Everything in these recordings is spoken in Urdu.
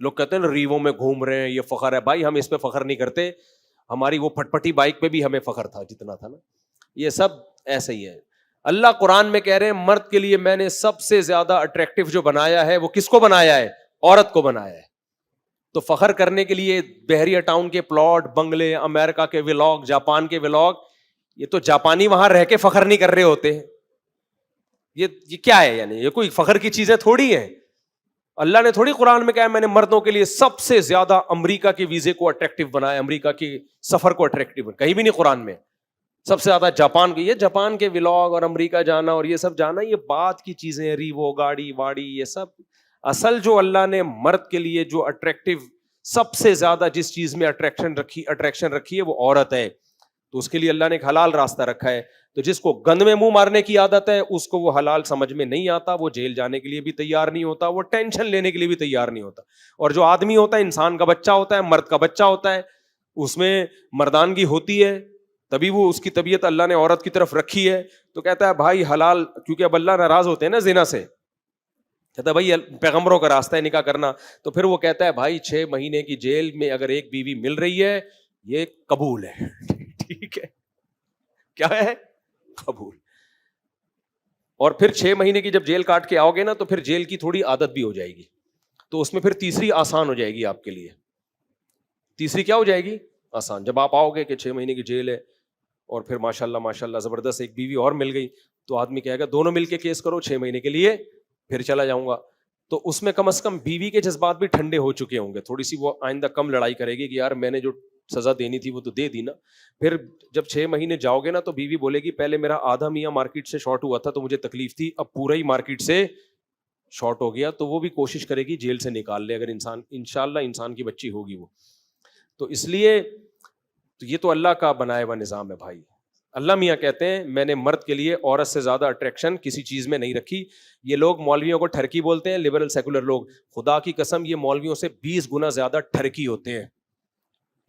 لوگ کہتے ہیں ریووں میں گھوم رہے ہیں یہ فخر ہے. بھائی ہم اس پہ فخر نہیں کرتے, ہماری وہ پھٹپٹی بائک پہ بھی ہمیں فخر تھا جتنا تھا نا. یہ سب ایسے ہی ہے. اللہ قرآن میں کہہ رہے ہیں مرد کے لیے میں نے سب سے زیادہ اٹریکٹیو جو بنایا ہے وہ کس کو بنایا ہے؟ عورت کو بنایا ہے. تو فخر کرنے کے لیے بحریہ ٹاؤن کے پلاٹ, بنگلے, امریکہ کے ولاگ, جاپان کے ولاگ, یہ تو جاپانی وہاں رہ کے فخر نہیں کر رہے ہوتے ہیں. یہ کیا ہے؟ یعنی یہ کوئی فخر کی چیزیں تھوڑی ہیں. اللہ نے تھوڑی قرآن میں کہا میں نے مردوں کے لیے سب سے زیادہ امریکہ کے ویزے کو اٹریکٹیو بنایا, امریکہ کے سفر کو اٹریکٹیو بنایا, کہیں بھی نہیں قرآن میں. سب سے زیادہ جاپان کے, یہ جاپان کے ولاگ اور امریکہ جانا اور یہ سب جانا یہ بات کی چیزیں ہیں, ریوو, گاڑی واڑی, یہ سب. اصل جو اللہ نے مرد کے لیے جو اٹریکٹیو سب سے زیادہ جس چیز میں اٹریکشن رکھی ہے وہ عورت ہے. تو اس کے لیے اللہ نے ایک حلال راستہ رکھا ہے. تو جس کو گند میں منہ مارنے کی عادت ہے اس کو وہ حلال سمجھ میں نہیں آتا, وہ جیل جانے کے لیے بھی تیار نہیں ہوتا, وہ ٹینشن لینے کے لیے بھی تیار نہیں ہوتا. اور جو آدمی ہوتا ہے, انسان کا بچہ ہوتا ہے, مرد کا بچہ ہوتا ہے, اس میں مردانگی ہوتی ہے, تبھی وہ اس کی طبیعت اللہ نے عورت کی طرف رکھی ہے. تو کہتا ہے بھائی حلال, کیونکہ اب اللہ ناراض ہوتے ہیں نا زنا سے, کہتا ہے بھائی پیغمبروں کا راستہ ہے نکاح کرنا. تو پھر وہ کہتا ہے بھائی 6 مہینے کی جیل میں اگر ایک بیوی مل رہی ہے یہ قبول ہے. ٹھیک ہے, کیا ہے؟ قبول. اور پھر 6 مہینے کی جب جیل کاٹ کے آؤ گے نا تو پھر جیل کی تھوڑی عادت بھی ہو جائے گی, تو اس میں پھر تیسری آسان ہو جائے گی آپ کے لیے. تیسری کیا ہو جائے گی؟ آسان. جب آپ آؤ گے کہ 6 مہینے کی جیل ہے اور پھر ماشاء اللہ زبردست ایک بیوی اور مل گئی, تو آدمی کہے گا دونوں مل کے کیس کرو 6 مہینے کے لیے, پھر چلا جاؤں گا. تو اس میں کم از کم بیوی کے جذبات بھی ٹھنڈے ہو چکے ہوں گے, تھوڑی سی وہ آئندہ کم لڑائی کرے گی کہ یار میں نے جو سزا دینی تھی وہ تو دے دی نا. پھر جب 6 مہینے جاؤ گے نا تو بیوی بولے گی پہلے میرا آدھا میاں مارکیٹ سے شارٹ ہوا تھا تو مجھے تکلیف تھی, اب پورا ہی مارکیٹ سے شارٹ ہو گیا, تو وہ بھی کوشش کرے گی جیل سے نکال لے, اگر انسان انشاءاللہ انسان کی بچی ہوگی وہ. تو اس لیے تو یہ تو اللہ کا بنایا ہوا نظام ہے بھائی. اللہ میاں کہتے ہیں میں نے مرد کے لیے عورت سے زیادہ اٹریکشن کسی چیز میں نہیں رکھی. یہ لوگ مولویوں کو ٹھرکی بولتے ہیں, لبرل سیکولر لوگ, خدا کی قسم یہ مولویوں سے 20 گنا زیادہ ٹھرکی ہوتے ہیں.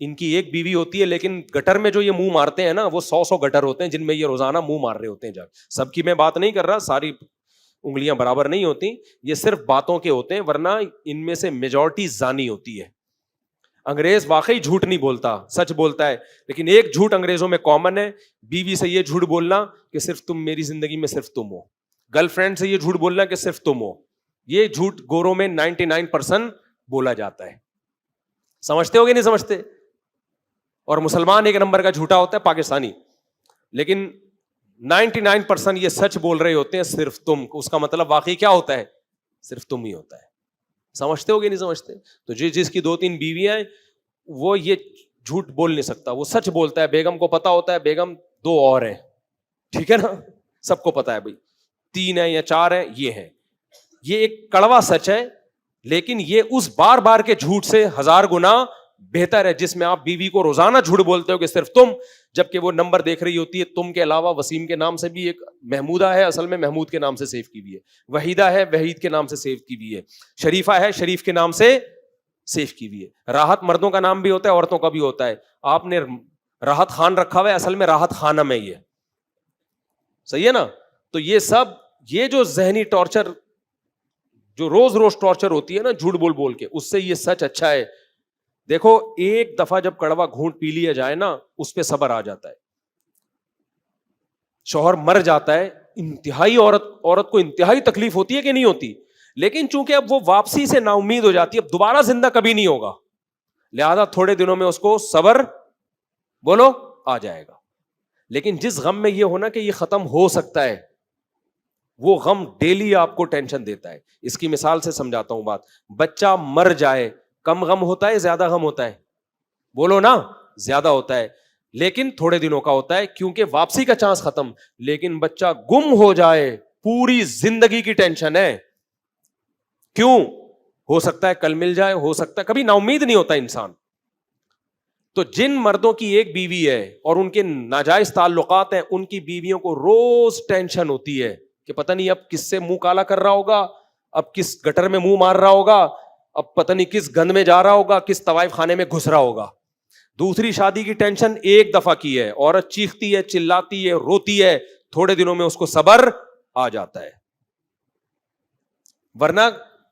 ان کی ایک بیوی ہوتی ہے لیکن گٹر میں جو یہ منہ مارتے ہیں نا وہ 100 گٹر ہوتے ہیں جن میں یہ روزانہ منہ مار رہے ہوتے ہیں. جا سب کی میں بات نہیں کر رہا, ساری انگلیاں برابر نہیں ہوتی, یہ صرف باتوں کے ہوتے ہیں, ورنہ ان میں سے میجورٹی زانی ہوتی ہے. انگریز واقعی جھوٹ نہیں بولتا, سچ بولتا ہے, لیکن ایک جھوٹ انگریزوں میں کامن ہے, بیوی سے یہ جھوٹ بولنا کہ صرف تم میری زندگی میں صرف تم ہو. گرل فرینڈ سے یہ جھوٹ بولنا کہ صرف تم ہو. یہ جھوٹ گوروں میں 99% بولا جاتا ہے. سمجھتے ہو گے نہیں سمجھتے؟ اور مسلمان ایک نمبر کا جھوٹا ہوتا ہے پاکستانی, لیکن 99% یہ سچ بول رہے ہوتے ہیں صرف تم. اس کا مطلب واقعی کیا ہوتا ہے؟ صرف تم ہی ہوتا ہے. سمجھتے ہو گے نہیں سمجھتے؟ تو جس کی 2-3 بیویاں ہیں وہ یہ جھوٹ بول نہیں سکتا, وہ سچ بولتا ہے. بیگم کو پتا ہوتا ہے بیگم 2 اور ہیں, ٹھیک ہے نا, سب کو پتا ہے بھائی 3 ہیں یا 4 ہیں, یہ ہیں. یہ ایک کڑوا سچ ہے, لیکن یہ اس بار بار کے جھوٹ سے 1000 گنا بہتر ہے جس میں آپ بیوی کو روزانہ جھوٹ بولتے ہو کہ صرف تم, جبکہ وہ نمبر دیکھ رہی ہوتی ہے تم کے علاوہ وسیم کے نام سے بھی ایک محمودہ ہے, اصل میں محمود کے نام سے سیو کی ہوئی ہے, وحیدہ ہے وحید کے نام سے سیو کی ہوئی ہے, شریفہ ہے شریف کے نام سے سیو کی ہوئی ہے. راحت مردوں کا نام بھی ہوتا ہے عورتوں کا بھی ہوتا ہے. آپ نے راحت خان رکھا ہوا ہے, اصل میں راحت خانم ہے. یہ صحیح ہے نا. تو یہ سب یہ جو ذہنی ٹارچر جو روز روز ٹارچر ہوتی ہے نا جھوٹ بول بول کے, اس سے یہ سچ اچھا ہے. دیکھو ایک دفعہ جب کڑوا گھونٹ پی لیا جائے نا اس پہ صبر آ جاتا ہے. شوہر مر جاتا ہے, انتہائی عورت کو انتہائی تکلیف ہوتی ہے کہ نہیں ہوتی, لیکن چونکہ اب وہ واپسی سے نا امید ہو جاتی ہے, اب دوبارہ زندہ کبھی نہیں ہوگا, لہذا تھوڑے دنوں میں اس کو صبر بولو آ جائے گا. لیکن جس غم میں یہ ہونا کہ یہ ختم ہو سکتا ہے, وہ غم ڈیلی آپ کو ٹینشن دیتا ہے. اس کی مثال سے سمجھاتا ہوں بات. بچہ مر جائے کم غم ہوتا ہے زیادہ غم ہوتا ہے؟ بولو نا, زیادہ ہوتا ہے, لیکن تھوڑے دنوں کا ہوتا ہے کیونکہ واپسی کا چانس ختم. لیکن بچہ گم ہو جائے پوری زندگی کی ٹینشن ہے. کیوں؟ ہو سکتا ہے کل مل جائے, ہو سکتا ہے, کبھی نا امید نہیں ہوتا انسان. تو جن مردوں کی ایک بیوی ہے اور ان کے ناجائز تعلقات ہیں, ان کی بیویوں کو روز ٹینشن ہوتی ہے کہ پتہ نہیں اب کس سے منہ کالا کر رہا ہوگا, اب کس گٹر میں منہ مار رہا ہوگا, اب پتہ نہیں کس گند میں جا رہا ہوگا, کس طوائف خانے میں گھس رہا ہوگا. دوسری شادی کی ٹینشن ایک دفعہ کی ہے, عورت چیختی ہے, چلاتی ہے, روتی ہے, تھوڑے دنوں میں اس کو صبر آ جاتا ہے. ورنہ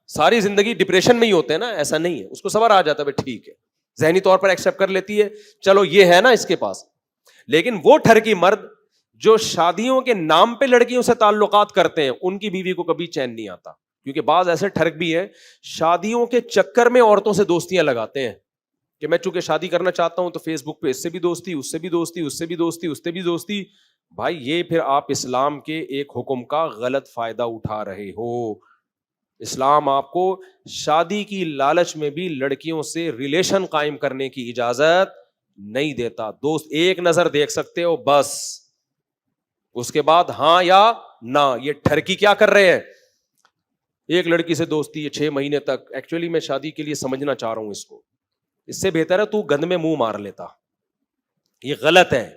ساری زندگی ڈپریشن میں ہی ہوتے ہیں نا, ایسا نہیں ہے, اس کو صبر آ جاتا ہے, ٹھیک ہے, ذہنی طور پر ایکسپٹ کر لیتی ہے, چلو یہ ہے نا اس کے پاس. لیکن وہ ٹھرکی مرد جو شادیوں کے نام پہ لڑکیوں سے تعلقات کرتے ہیں, ان کی بیوی کو کبھی چین نہیں آتا, کیونکہ بعض ایسے ٹھرک بھی ہیں شادیوں کے چکر میں عورتوں سے دوستیاں لگاتے ہیں کہ میں چونکہ شادی کرنا چاہتا ہوں تو فیس بک پہ اس سے بھی دوستی, اس سے بھی دوستی, اس سے بھی دوستی, اس سے بھی دوستی. بھائی یہ پھر آپ اسلام کے ایک حکم کا غلط فائدہ اٹھا رہے ہو. اسلام آپ کو شادی کی لالچ میں بھی لڑکیوں سے ریلیشن قائم کرنے کی اجازت نہیں دیتا. دوست ایک نظر دیکھ سکتے ہو بس, اس کے بعد ہاں یا نہ. یہ ٹھرکی کیا کر رہے ہیں, ایک لڑکی سے دوستی ہے 6 مہینے تک, ایکچولی میں شادی کے لیے سمجھنا چاہ رہا ہوں اس کو, اس سے بہتر ہے تو گند میں منہ مار لیتا. یہ غلط ہے.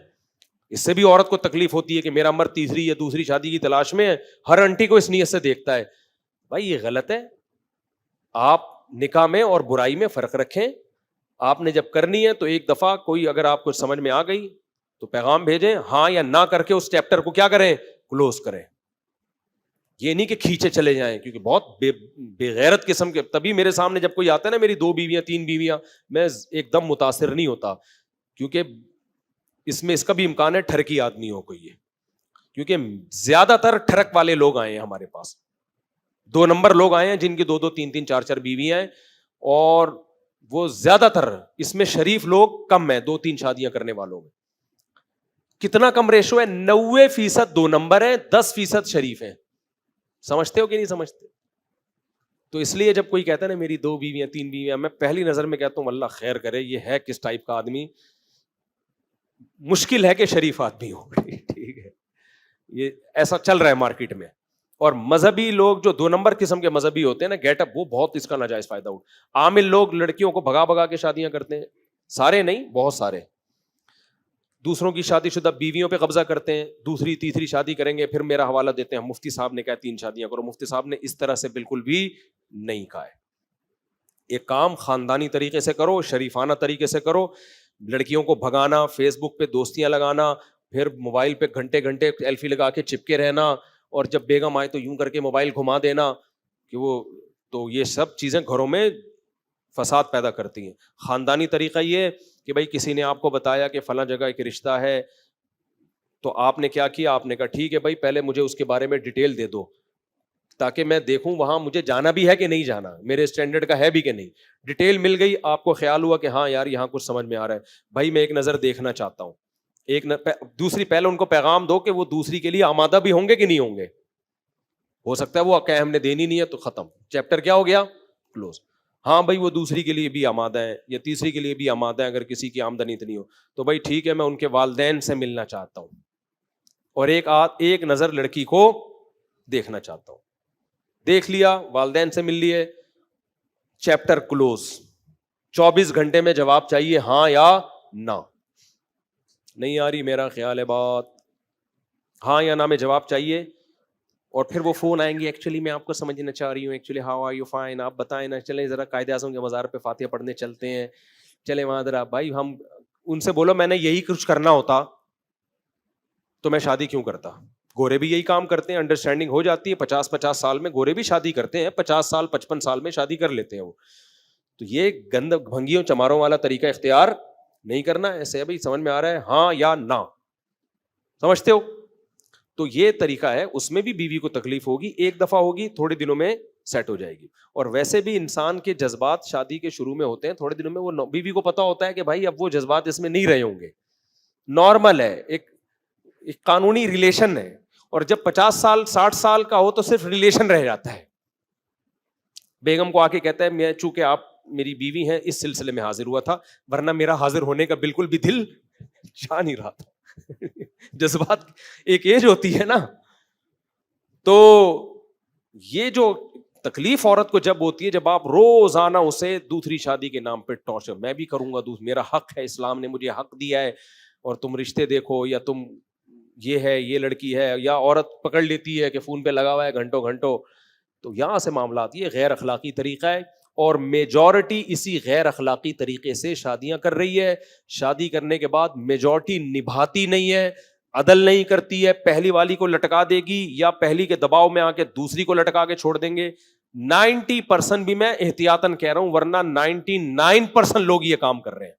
اس سے بھی عورت کو تکلیف ہوتی ہے کہ میرا مرد تیسری یا دوسری شادی کی تلاش میں ہے, ہر انٹی کو اس نیت سے دیکھتا ہے. بھائی یہ غلط ہے. آپ نکاح میں اور برائی میں فرق رکھیں. آپ نے جب کرنی ہے تو ایک دفعہ کوئی اگر آپ کو سمجھ میں آ گئی تو پیغام بھیجیں, ہاں یا نہ کر کے اس چیپٹر کو کیا کریں, کلوز کریں. یہ نہیں کہ کھینچے چلے جائیں, کیونکہ بہت بے غیرت قسم کے. تبھی میرے سامنے جب کوئی آتا ہے نا میری 2 بیویاں 3 بیویاں, میں ایک دم متاثر نہیں ہوتا, کیونکہ اس میں اس کا بھی امکان ہے ٹھرکی آدمی ہو کوئی ہے, کیونکہ زیادہ تر ٹھرک والے لوگ آئے ہیں ہمارے پاس, 2 نمبر لوگ آئے ہیں جن کی 2 3 3 4 4 بیویاں ہیں, اور وہ زیادہ تر اس میں شریف لوگ کم ہیں 2 3 شادیاں کرنے والوں میں. کتنا کم ریشو ہے, 90% 2 نمبر ہیں, 10% شریف ہیں. سمجھتے ہو کہ نہیں سمجھتے؟ تو اس لیے جب کوئی کہتا ہے نا میری 2 بیویاں 3 بیویاں, میں پہلی نظر میں کہتا ہوں اللہ خیر کرے, یہ ہے کس ٹائپ کا آدمی, مشکل ہے کہ شریف آدمی ہو. ٹھیک ہے, یہ ایسا چل رہا ہے مارکیٹ میں. اور مذہبی لوگ جو 2 نمبر قسم کے مذہبی ہوتے ہیں نا, گیٹ اپ, وہ بہت اس کا ناجائز فائدہ اٹھا. عامل لوگ لڑکیوں کو بھگا بھگا کے شادیاں کرتے ہیں, سارے نہیں بہت سارے. دوسروں کی شادی شدہ بیویوں پہ قبضہ کرتے ہیں, دوسری تیسری شادی کریں گے, پھر میرا حوالہ دیتے ہیں مفتی صاحب نے کہا 3 شادیاں کرو. مفتی صاحب نے اس طرح سے بالکل بھی نہیں کہا ہے. ایک کام خاندانی طریقے سے کرو, شریفانہ طریقے سے کرو. لڑکیوں کو بھگانا, فیس بک پہ دوستیاں لگانا, پھر موبائل پہ گھنٹے گھنٹے ایلفی لگا کے چپکے رہنا, اور جب بیگم آئے تو یوں کر کے موبائل گھما دینا کہ وہ, تو یہ سب چیزیں گھروں میں فساد پیدا کرتی ہیں. خاندانی طریقہ یہ کہ بھائی کسی نے آپ کو بتایا کہ فلاں جگہ ایک رشتہ ہے, تو آپ نے کیا کیا, آپ نے کہا ٹھیک ہے بھائی پہلے مجھے اس کے بارے میں ڈیٹیل دے دو تاکہ میں دیکھوں وہاں مجھے جانا بھی ہے کہ نہیں جانا, میرے اسٹینڈرڈ کا ہے بھی کہ نہیں. ڈیٹیل مل گئی, آپ کو خیال ہوا کہ ہاں یار یہاں کچھ سمجھ میں آ رہا ہے, بھائی میں ایک نظر دیکھنا چاہتا ہوں. دوسری پہلے ان کو پیغام دو کہ وہ دوسری کے لیے آمادہ بھی ہوں گے کہ نہیں ہوں گے. ہو سکتا ہے وہ کہ ہم نے دینی نہیں ہے تو ختم, چیپٹر کیا ہو گیا, کلوز. ہاں بھائی وہ دوسری کے لیے بھی آمادہ ہیں یا تیسری کے لیے بھی آمادہ ہیں, اگر کسی کی آمدنی اتنی ہو تو بھائی ٹھیک ہے, میں ان کے والدین سے ملنا چاہتا ہوں اور ایک نظر لڑکی کو دیکھنا چاہتا ہوں. دیکھ لیا, والدین سے مل لیے, چیپٹر کلوز. 24 گھنٹے میں جواب چاہیے ہاں یا نہ. نہیں آ رہی میرا خیال ہے بات, ہاں یا نہ میں جواب چاہیے. اور پھر وہ فون آئیں گے, ایکچولی میں آپ کو سمجھنا چاہ رہی ہوں, actually how are you fine, آپ بتائیں نا, چلیں ذرا قائد اعظم کے مزار پہ فاتحہ پڑھنے چلتے ہیں, چلے وہاں ذرا. بھائی ہم ان سے بولو میں نے یہی کچھ کرنا ہوتا تو میں شادی کیوں کرتا. گورے بھی یہی کام کرتے ہیں, انڈرسٹینڈنگ ہو جاتی ہے, 50 سال میں گورے بھی شادی کرتے ہیں, 50 سال 55 سال میں شادی کر لیتے ہیں وہ. تو یہ گند بھنگیوں چماروں والا طریقہ اختیار نہیں کرنا. ایسے بھائی سمجھ میں آ رہا ہے ہاں یا نہ, سمجھتے ہو؟ تو یہ طریقہ ہے, اس میں بھی بیوی کو تکلیف ہوگی, ایک دفعہ ہوگی, تھوڑے دنوں میں سیٹ ہو جائے گی. اور ویسے بھی انسان کے جذبات شادی کے شروع میں ہوتے ہیں, تھوڑے دنوں میں وہ بیوی کو پتا ہوتا ہے کہ بھائی اب وہ جذبات اس میں نہیں رہے ہوں گے, نارمل ہے, ایک قانونی ریلیشن ہے. اور جب 50 سال 60 سال کا ہو تو صرف ریلیشن رہ جاتا ہے. بیگم کو آ کے کہتا ہے میں چونکہ آپ میری بیوی ہیں اس سلسلے میں حاضر ہوا تھا, ورنہ میرا حاضر ہونے کا بالکل بھی دل چاہ نہیں رہا تھا. جذبات ایک ایج ہوتی ہے نا, تو یہ جو تکلیف عورت کو جب ہوتی ہے جب آپ روزانہ اسے دوسری شادی کے نام پہ ٹارچر, میں بھی کروں گا, میرا حق ہے, اسلام نے مجھے حق دیا ہے, اور تم رشتے دیکھو, یا تم یہ ہے, یہ لڑکی ہے, یا عورت پکڑ لیتی ہے کہ فون پہ لگا ہوا ہے گھنٹوں گھنٹوں. تو یہاں سے معاملات, یہ غیر اخلاقی طریقہ ہے, اور میجورٹی اسی غیر اخلاقی طریقے سے شادیاں کر رہی ہے. شادی کرنے کے بعد میجورٹی نبھاتی نہیں ہے, عدل نہیں کرتی ہے, پہلی والی کو لٹکا دے گی یا پہلی کے دباؤ میں آ کے دوسری کو لٹکا کے چھوڑ دیں گے. 90% بھی میں احتیاطاً کہہ رہا ہوں, ورنہ 99% لوگ یہ کام کر رہے ہیں.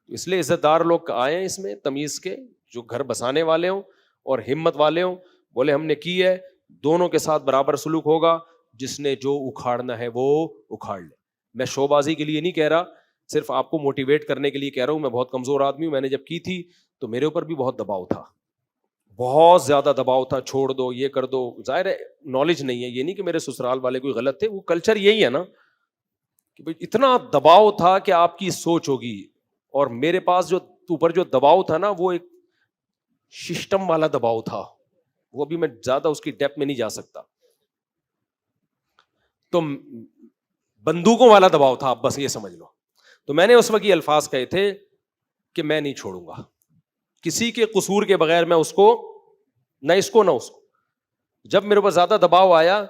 اس لیے عزت دار لوگ آئے ہیں اس میں تمیز کے, جو گھر بسانے والے ہوں اور ہمت والے ہوں, بولے ہم نے کی ہے, دونوں کے ساتھ برابر سلوک ہوگا, جس نے جو اکھاڑنا ہے وہ اکھاڑ لے. میں شو بازی کے لیے نہیں کہہ رہا, صرف آپ کو موٹیویٹ کرنے کے لیے کہہ رہا ہوں. میں بہت کمزور آدمی ہوں, میں نے جب کی تھی تو میرے اوپر بھی بہت دباؤ تھا, بہت زیادہ دباؤ تھا, چھوڑ دو, یہ کر دو. ظاہر ہے نالج نہیں ہے, یہ نہیں کہ میرے سسرال والے کوئی غلط تھے, وہ کلچر یہی ہے نا کہ بھائی اتنا دباؤ تھا کہ آپ کی سوچ ہوگی. اور میرے پاس جو اوپر جو دباؤ تھا نا, وہ ایک سسٹم والا دباؤ تھا, وہ بھی میں زیادہ اس کی ڈیپتھ میں نہیں جا سکتا. تو بندوقوں والا دباؤ تھا, آپ بس یہ سمجھ لو. تو میں نے اس وقت یہ الفاظ کہے تھے کہ میں نہیں چھوڑوں گا کسی کے قصور کے بغیر, میں اس کو نہ اس کو نہ اس کو. جب میرے اوپر زیادہ دباؤ آیا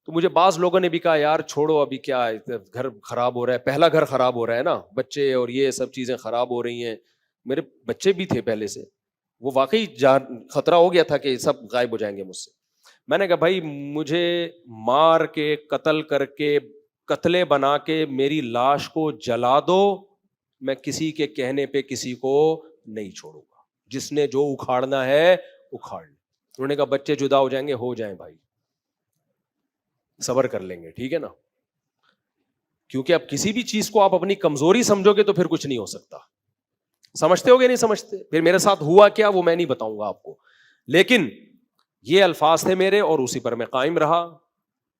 تو مجھے بعض لوگوں نے بھی کہا یار چھوڑو, ابھی کیا ہے, گھر خراب ہو رہا ہے, پہلا گھر خراب ہو رہا ہے نا, بچے اور یہ سب چیزیں خراب ہو رہی ہیں. میرے بچے بھی تھے پہلے سے, وہ واقعی خطرہ ہو گیا تھا کہ سب غائب ہو جائیں گے مجھ سے. میں نے کہا بھائی مجھے مار کے قتل کر کے قتلے بنا کے میری لاش کو جلا دو, میں کسی کے کہنے پہ کسی کو نہیں چھوڑوں گا. جس نے جو اکھاڑنا ہے اکھاڑ لے. انہوں نے کہا بچے جدا ہو جائیں گے, ہو جائیں بھائی, صبر کر لیں گے, ٹھیک ہے نا. کیونکہ اب کسی بھی چیز کو آپ اپنی کمزوری سمجھو گے تو پھر کچھ نہیں ہو سکتا. سمجھتے ہو گے نہیں سمجھتے؟ پھر میرے ساتھ ہوا کیا وہ میں نہیں بتاؤں گا آپ کو, لیکن یہ الفاظ تھے میرے اور اسی پر میں قائم رہا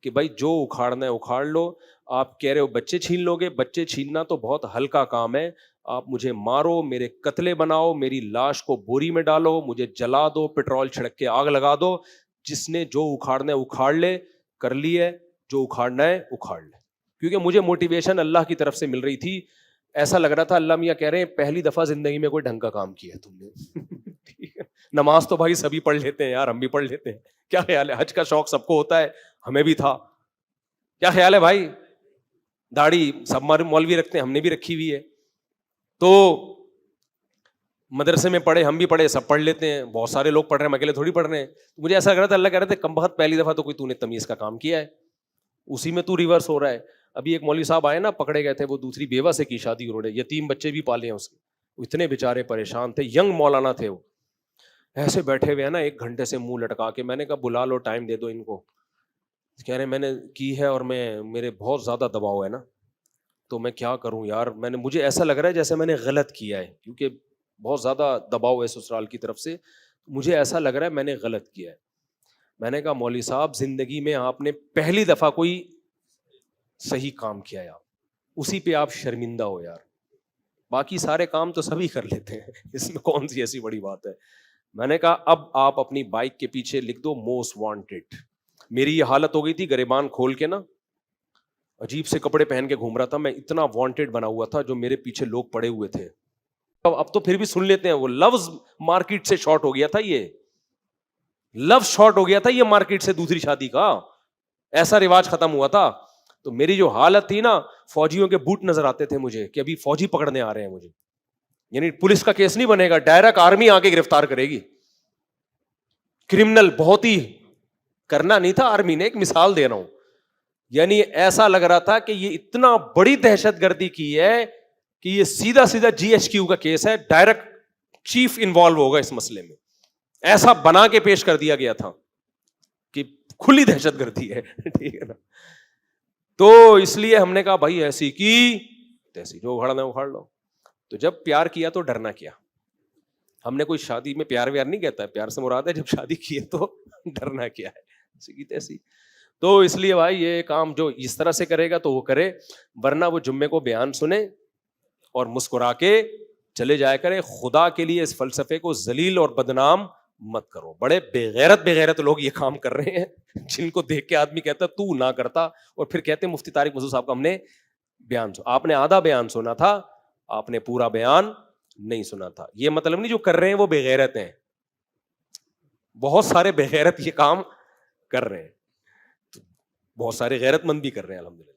کہ بھائی جو اکھاڑنا ہے اکھاڑ لو. آپ کہہ رہے ہو بچے چھین لو گے, بچے چھیننا تو بہت ہلکا کام ہے. آپ مجھے مارو, میرے قتلے بناؤ, میری لاش کو بوری میں ڈالو, مجھے جلا دو, پیٹرول چھڑک کے آگ لگا دو. جس نے جو اکھاڑنا ہے اکھاڑ لے, کر لیے, جو اکھاڑنا ہے اکھاڑ لے. کیونکہ مجھے موٹیویشن اللہ کی طرف سے مل رہی تھی. ایسا لگ رہا تھا اللہ میاں کہہ رہے ہیں پہلی دفعہ زندگی میں کوئی ڈھنگ کا کام کیا ہے تم نے. نماز تو بھائی سبھی پڑھ لیتے ہیں یار, ہم بھی پڑھ لیتے ہیں, کیا خیال ہے, حج کا شوق سب کو ہوتا ہے, ہمیں بھی تھا, کیا خیال ہے بھائی, داڑھی سب مولوی رکھتے ہیں, ہم نے بھی رکھی ہوئی ہے. تو مدرسے میں پڑھے, ہم بھی پڑھے, سب پڑھ لیتے ہیں, بہت سارے لوگ پڑھ رہے ہیں, ہم اکیلے تھوڑی پڑھ رہے ہیں. مجھے ایسا لگ رہا تھا اللہ کہہ رہے تھے کم بخت پہلی دفعہ تو کوئی تو نے تمیز کا کام کیا ہے, اسی میں تو ریورس ہو رہا ہے. ابھی ایک مولوی صاحب آئے نا, پکڑے گئے تھے, وہ دوسری بیوہ سے کی شادی, انہوں نے یتیم بچے بھی پالے ہیں اس کے, اتنے بیچارے پریشان تھے, ینگ مولانا تھے وہ, ایسے بیٹھے ہوئے ہیں نا 1 گھنٹے سے منہ لٹکا کے. میں نے کہا بلا لو, ٹائم دے دو ان کو. کہہ رہے میں نے کی ہے اور میرے بہت زیادہ دباؤ ہے نا, تو میں کیا کروں یار, مجھے ایسا لگ رہا ہے جیسے میں نے غلط کیا ہے, کیونکہ بہت زیادہ دباؤ ہے سسرال کی طرف سے, مجھے ایسا لگ رہا ہے میں نے غلط کیا ہے. میں نے کہا مولوی صاحب زندگی میں آپ نے پہلی دفعہ کوئی صحیح کام کیا ہے, آپ اسی پہ آپ شرمندہ ہو یار, باقی سارے کام تو سبھی کر لیتے ہیں, اس میں کون سی ایسی بڑی بات ہے. میں نے کہا اب آپ اپنی بائک کے پیچھے لکھ دو موسٹ وانٹیڈ. میری یہ حالت ہو گئی تھی, گریبان کھول کے نا عجیب سے کپڑے پہن کے گھوم رہا تھا میں, اتنا وانٹیڈ بنا ہوا تھا, جو میرے پیچھے لوگ پڑے ہوئے تھے. اب تو پھر بھی سن لیتے ہیں, وہ لفظ مارکیٹ سے شارٹ ہو گیا تھا, یہ لفظ شارٹ ہو گیا تھا یہ مارکیٹ سے, دوسری شادی کا ایسا رواج ختم ہوا تھا. تو میری جو حالت تھی نا, فوجیوں کے بوٹ نظر آتے تھے مجھے کہ ابھی فوجی پکڑنے آ رہے ہیں مجھے, یعنی پولیس کا کیس نہیں بنے گا, ڈائریکٹ آرمی آ کے گرفتار کرے گی. کرمنل بہت ہی کرنا نہیں تھا آرمی نے, ایک مثال دے رہا ہوں. یعنی ایسا لگ رہا تھا کہ یہ اتنا بڑی دہشت گردی کی ہے کہ یہ سیدھا سیدھا GHQ کا کیس ہے, ڈائریکٹ چیف انوالو ہوگا اس مسئلے میں. ایسا بنا کے پیش کر دیا گیا تھا کہ کھلی دہشت گردی ہے, ٹھیک ہے نا. تو اس لیے ہم نے کہا بھائی ایسی کی تیسی, جو اکھاڑنا ہے اکھاڑ لو. تو جب پیار کیا تو ڈرنا کیا, ہم نے کوئی شادی میں پیار ویار نہیں کہتا ہے, پیار سے مراد ہے جب شادی کی ہے تو ڈرنا کیا ہے, ایسی کی تیسی. تو اس لیے بھائی یہ کام جو اس طرح سے کرے گا تو وہ کرے, ورنہ وہ جمعے کو بیان سنے اور مسکرا کے چلے جایا کرے. خدا کے لیے اس فلسفے کو ذلیل اور بدنام مت کرو. بڑے بے غیرت لوگ یہ کام کر رہے ہیں, جن کو دیکھ کے آدمی کہتا تو نہ کرتا, اور پھر کہتے ہیں مفتی طارق مسعود صاحب کا ہم نے بیان سنا. آپ نے آدھا بیان سنا تھا, آپ نے پورا بیان نہیں سنا تھا. یہ مطلب نہیں جو کر رہے ہیں وہ بے غیرت ہیں, بہت سارے بے غیرت یہ کام کر رہے ہیں, بہت سارے غیرت مند بھی کر رہے ہیں الحمدللہ.